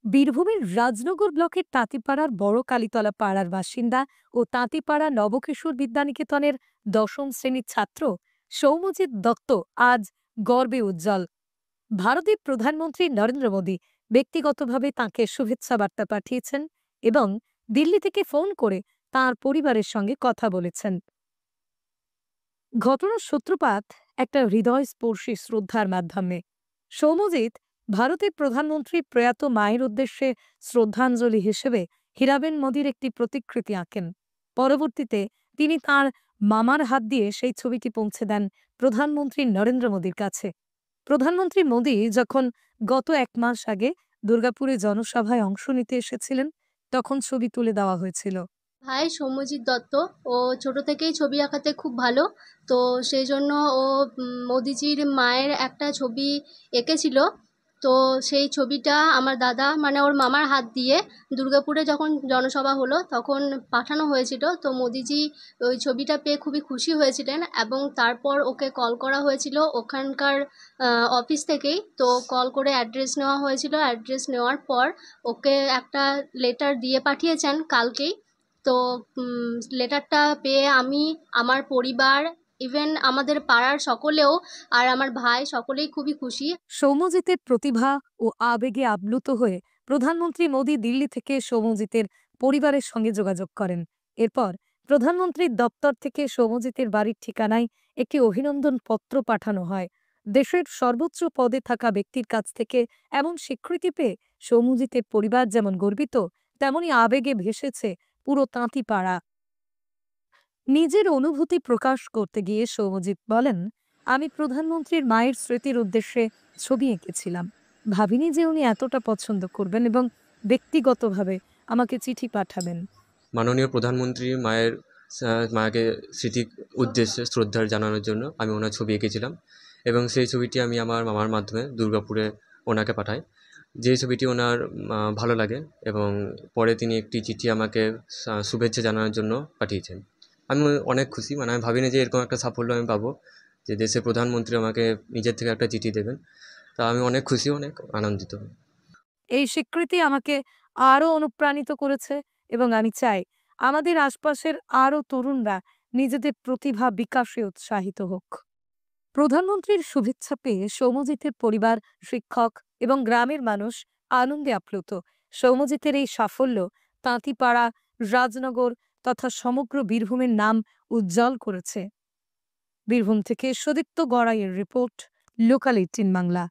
বীরভূমের রাজনগর ব্লকের তাঁতিপাড়ার বড় কালীতলা পাড়ার বাসিন্দা ও তাঁতিপাড়া নবকিশোর বিদ্যানিকেতনের দশম শ্রেণীর ছাত্র সৌম্যজিৎ দত্ত আজ গর্বে উজ্জ্বল। ভারতের প্রধানমন্ত্রী নরেন্দ্র মোদী ব্যক্তিগতভাবে তাঁকে শুভেচ্ছা বার্তা পাঠিয়েছেন এবং দিল্লি থেকে ফোন করে তাঁর পরিবারের সঙ্গে কথা বলেছেন। ঘটনার সূত্রপাত একটা হৃদয়স্পর্শী শ্রদ্ধার মাধ্যমে। সৌম্যজিৎ ভারতের প্রধানমন্ত্রী প্রয়াত মায়ের উদ্দেশ্যে শ্রদ্ধাঞ্জলি হিসেবে হীরাবেন মোদির একটি প্রতিকৃতি আঁকেন। পরবর্তীতে তিনি তার মামার হাত দিয়ে সেই ছবিটি পৌঁছে দেন প্রধানমন্ত্রী নরেন্দ্র মোদির কাছে। প্রধানমন্ত্রী মোদী যখন গত ১ মাস আগে দুর্গাপুরে জনসভায় অংশ নিতে এসেছিলেন, তখন ছবি তুলে দেওয়া হয়েছিল। ভাই সৌম্যজিৎ দত্ত, ও ছোট থেকেই ছবি আঁকাতে খুব ভালো। তো সেই জন্য ও মোদিজির মায়ের একটা ছবি এঁকেছিল। তো সেই ছবিটা আমার দাদা মানে ওর মামার হাত দিয়ে দুর্গাপুরে যখন জনসভা হলো তখন পাঠানো হয়েছিল। তো মোদিজি ওই ছবিটা পেয়ে খুবই খুশি হয়েছিলেন এবং তারপর ওকে কল করা হয়েছিল ওখানকার অফিস থেকেই। তো কল করে অ্যাড্রেস নেওয়া হয়েছিল, অ্যাড্রেস নেওয়ার পর ওকে একটা লেটার দিয়ে পাঠিয়েছেন কালকেই। তো লেটারটা পেয়ে আমি, আমার পরিবার, ইভেন আমাদের পাড়ার সকলেও আর আমার ভাই সকলেই খুবই খুশি। সৌম্যজিতের প্রতিভা ও আবেগে আপ্লুত হয়ে প্রধানমন্ত্রী মোদী দিল্লি থেকে সৌম্যজিতের পরিবারের সঙ্গে যোগাযোগ করেন। এরপর প্রধানমন্ত্রীর দপ্তর থেকে সৌম্যজিতের বাড়ির ঠিকানায় একটি অভিনন্দন পত্র পাঠানো হয়। দেশের সর্বোচ্চ পদে থাকা ব্যক্তির কাছ থেকে এমন স্বীকৃতি পেয়ে সৌম্যজিতের পরিবার যেমন গর্বিত, তেমনি আবেগে ভেসেছে পুরো তাঁতিপাড়া। নিজের অনুভূতি প্রকাশ করতে গিয়ে সৌম্যজিৎ বলেন, আমি প্রধানমন্ত্রীর মায়ের স্মৃতির উদ্দেশ্যে ছবি এঁকেছিলাম। ভাবিনি যে উনি এতটা পছন্দ করবেন এবং ব্যক্তিগতভাবে আমাকে চিঠি পাঠাবেন। মাননীয় প্রধানমন্ত্রী মাকে স্মৃতির উদ্দেশ্যে শ্রদ্ধা জানানোর জন্য আমি ওনার ছবি এঁকেছিলাম এবং সেই ছবিটি আমি আমার মামার মাধ্যমে দুর্গাপুরে ওনাকে পাঠাই। যে ছবিটি ওনার ভালো লাগে এবং পরে তিনি একটি চিঠি আমাকে শুভেচ্ছা জানানোর জন্য পাঠিয়েছেন। আমি অনেক খুশি, মানে আমি ভাবিনি যে এরকম একটা সাফল্য আমি পাবো, যে দেশের প্রধানমন্ত্রী আমাকে নিজের থেকে একটা চিঠি দেবেন। তা আমি অনেক খুশি, অনেক আনন্দিত। এই স্বীকৃতি আমাকে আরো অনুপ্রাণিত করেছে এবং আমি চাই আমাদের আশপাশের আরো তরুণরা নিজেদের প্রতিভা বিকাশে উৎসাহিত হোক। প্রধানমন্ত্রীর শুভেচ্ছা পেয়ে সৌম্যজিতের পরিবার, শিক্ষক এবং গ্রামের মানুষ আনন্দে আপ্লুত। সৌম্যজিতের এই সাফল্য তাঁতিপাড়া, রাজনগর তথা সমগ্র বীরভূমের নাম উজ্জ্বল করেছে। বীরভূম থেকে সুদীপ্ত গড়াইয়ের রিপোর্ট, লোকাল 18 বাংলা।